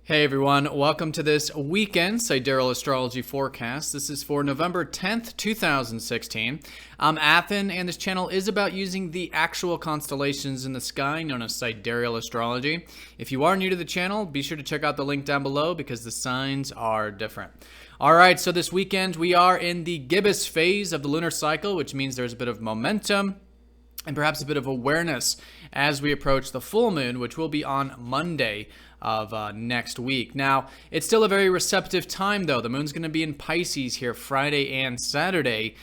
Hey everyone, welcome to this weekend Sidereal Astrology forecast. This is for November 10th, 2016. I'm Athen, and this channel is about using the actual constellations in the sky known as Sidereal Astrology. If you are new to the channel, be sure to check out the link down below because the signs are different. Alright, so this weekend we are in the gibbous phase of the lunar cycle, which means there's a bit of momentum and perhaps a bit of awareness as we approach the full moon, which will be on Monday of next week. Now, it's still a very receptive time, though. The moon's going to be in Pisces here Friday and Saturday,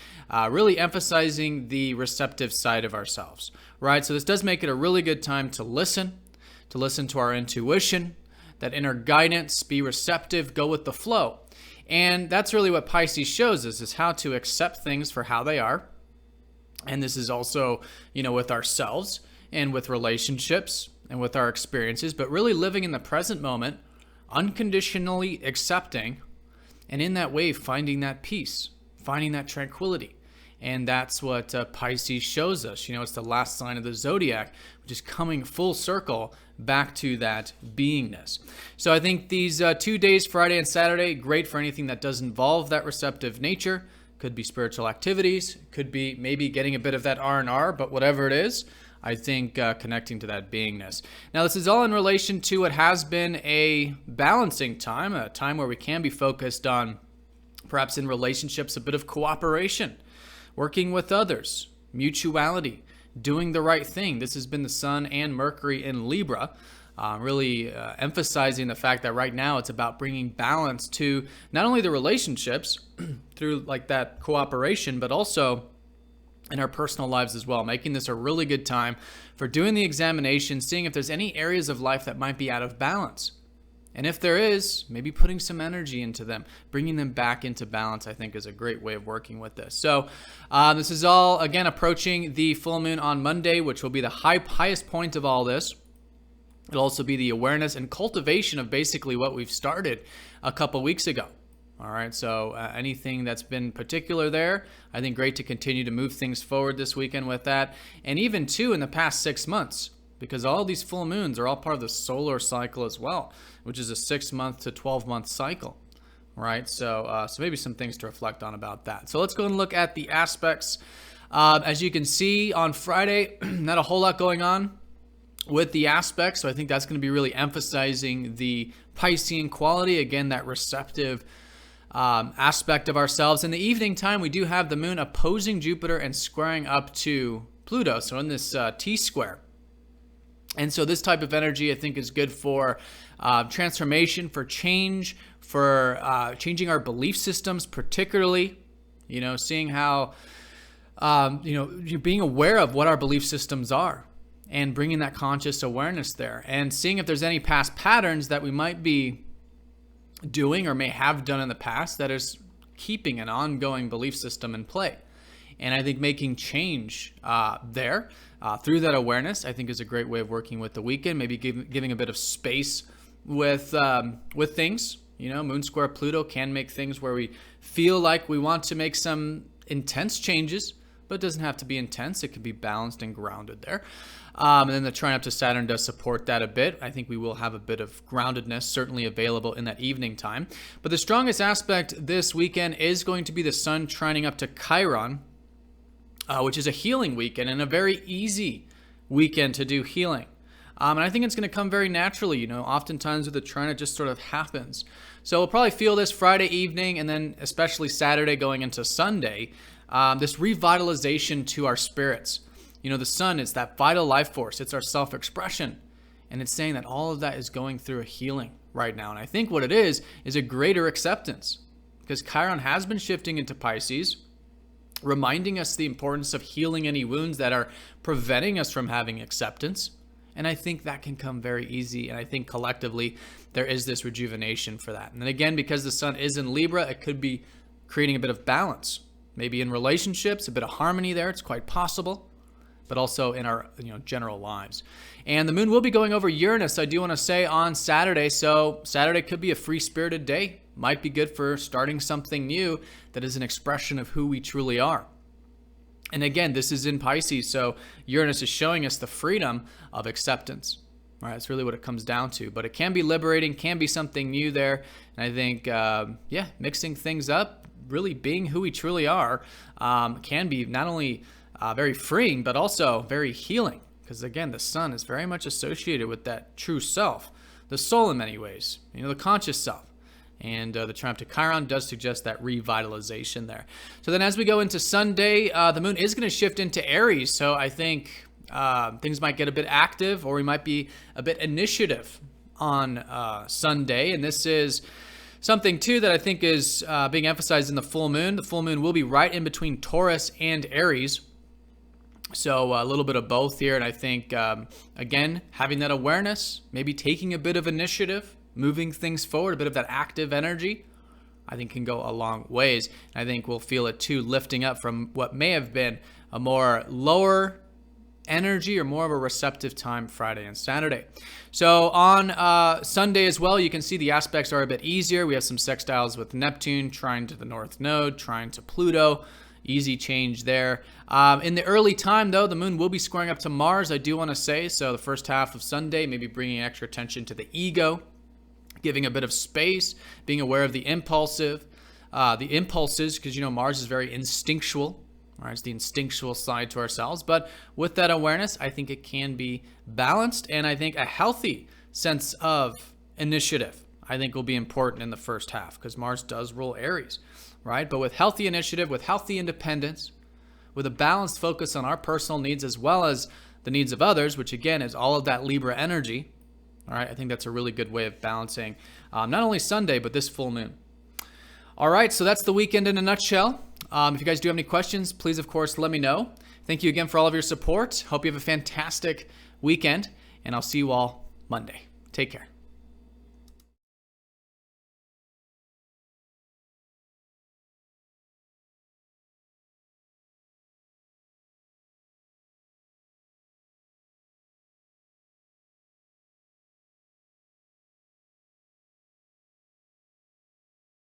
really emphasizing the receptive side of ourselves, right? So this does make it a really good time to listen to our intuition, that inner guidance, be receptive, go with the flow. And that's really what Pisces shows us, is how to accept things for how they are. And this is also, with ourselves and with relationships and with our experiences, but really living in the present moment, unconditionally accepting, and in that way finding that peace, finding that tranquility. And that's what Pisces shows us. It's the last sign of the Zodiac, which is coming full circle back to that beingness. So I think these 2 days, Friday and Saturday, great for anything that does involve that receptive nature. Could be spiritual activities, could be maybe getting a bit of that R&R, but whatever it is, I think connecting to that beingness. Now, this is all in relation to what has been a balancing time, a time where we can be focused on, perhaps in relationships, a bit of cooperation, working with others, mutuality, doing the right thing. This has been the Sun and Mercury in Libra, really emphasizing the fact that right now it's about bringing balance to not only the relationships through like that cooperation, but also in our personal lives as well, making this a really good time for doing the examination, seeing if there's any areas of life that might be out of balance. And if there is, maybe putting some energy into them, bringing them back into balance, I think is a great way of working with this. So this is all, again, approaching the full moon on Monday, which will be the highest point of all this. It'll also be the awareness and cultivation of basically what we've started a couple weeks ago. All right, so anything that's been particular there, I think great to continue to move things forward this weekend with that. And even too in the past 6 months, because all these full moons are all part of the solar cycle as well, which is a 6-month to 12-month cycle. Right, so maybe some things to reflect on about that. So let's go and look at the aspects. As you can see on Friday, not a whole lot going on with the aspects, so I think that's going to be really emphasizing the Piscean quality, again, that receptive aspect of ourselves. In the evening time, we do have the moon opposing Jupiter and squaring up to Pluto, so in this T-square. And so this type of energy, I think, is good for transformation, for change, for changing our belief systems, particularly, seeing how, being aware of what our belief systems are, and bringing that conscious awareness there and seeing if there's any past patterns that we might be doing or may have done in the past that is keeping an ongoing belief system in play. And I think making change there through that awareness, I think, is a great way of working with the weekend, maybe giving a bit of space with things. Moon square Pluto can make things where we feel like we want to make some intense changes, but it doesn't have to be intense. It can be balanced and grounded there. And then the trine up to Saturn does support that a bit. I think we will have a bit of groundedness certainly available in that evening time. But the strongest aspect this weekend is going to be the Sun trining up to Chiron, which is a healing weekend and a very easy weekend to do healing. And I think it's going to come very naturally. Oftentimes with the trine, it just sort of happens. So we'll probably feel this Friday evening and then especially Saturday going into Sunday, this revitalization to our spirits. The sun is that vital life force. It's our self-expression. And it's saying that all of that is going through a healing right now. And I think what it is a greater acceptance. Because Chiron has been shifting into Pisces, reminding us the importance of healing any wounds that are preventing us from having acceptance. And I think that can come very easy. And I think collectively there is this rejuvenation for that. And then again, because the sun is in Libra, it could be creating a bit of balance. Maybe in relationships, a bit of harmony there. It's quite possible. But also in our general lives. And the moon will be going over Uranus, I do want to say, on Saturday. So Saturday could be a free-spirited day. Might be good for starting something new that is an expression of who we truly are. And again, this is in Pisces, so Uranus is showing us the freedom of acceptance. All right, that's really what it comes down to. But it can be liberating, can be something new there. And I think, mixing things up, really being who we truly are, can be not only very freeing, but also very healing. Because again, the sun is very much associated with that true self, the soul in many ways, the conscious self. And the Trine Chiron does suggest that revitalization there. So then as we go into Sunday, the moon is going to shift into Aries. So I think things might get a bit active, or we might be a bit initiative on Sunday. And this is something too that I think is being emphasized in the full moon. The full moon will be right in between Taurus and Aries. So a little bit of both here. And I think, again, having that awareness, maybe taking a bit of initiative, moving things forward, a bit of that active energy, I think can go a long ways. And I think we'll feel it too, lifting up from what may have been a more lower energy or more of a receptive time Friday and Saturday. So on Sunday as well, you can see the aspects are a bit easier. We have some sextiles with Neptune, trine to the North Node, trine to Pluto. Easy change there. In the early time, though, the moon will be squaring up to Mars, I do want to say. So the first half of Sunday, maybe bringing extra attention to the ego, giving a bit of space, being aware of the impulses, because, Mars is very instinctual. Right? It's the instinctual side to ourselves. But with that awareness, I think it can be balanced. And I think a healthy sense of initiative, I think, will be important in the first half, because Mars does rule Aries, right? But with healthy initiative, with healthy independence, with a balanced focus on our personal needs as well as the needs of others, which again is all of that Libra energy, all right, I think that's a really good way of balancing not only Sunday, but this full moon. All right, so that's the weekend in a nutshell. If you guys do have any questions, please, of course, let me know. Thank you again for all of your support. Hope you have a fantastic weekend, and I'll see you all Monday. Take care.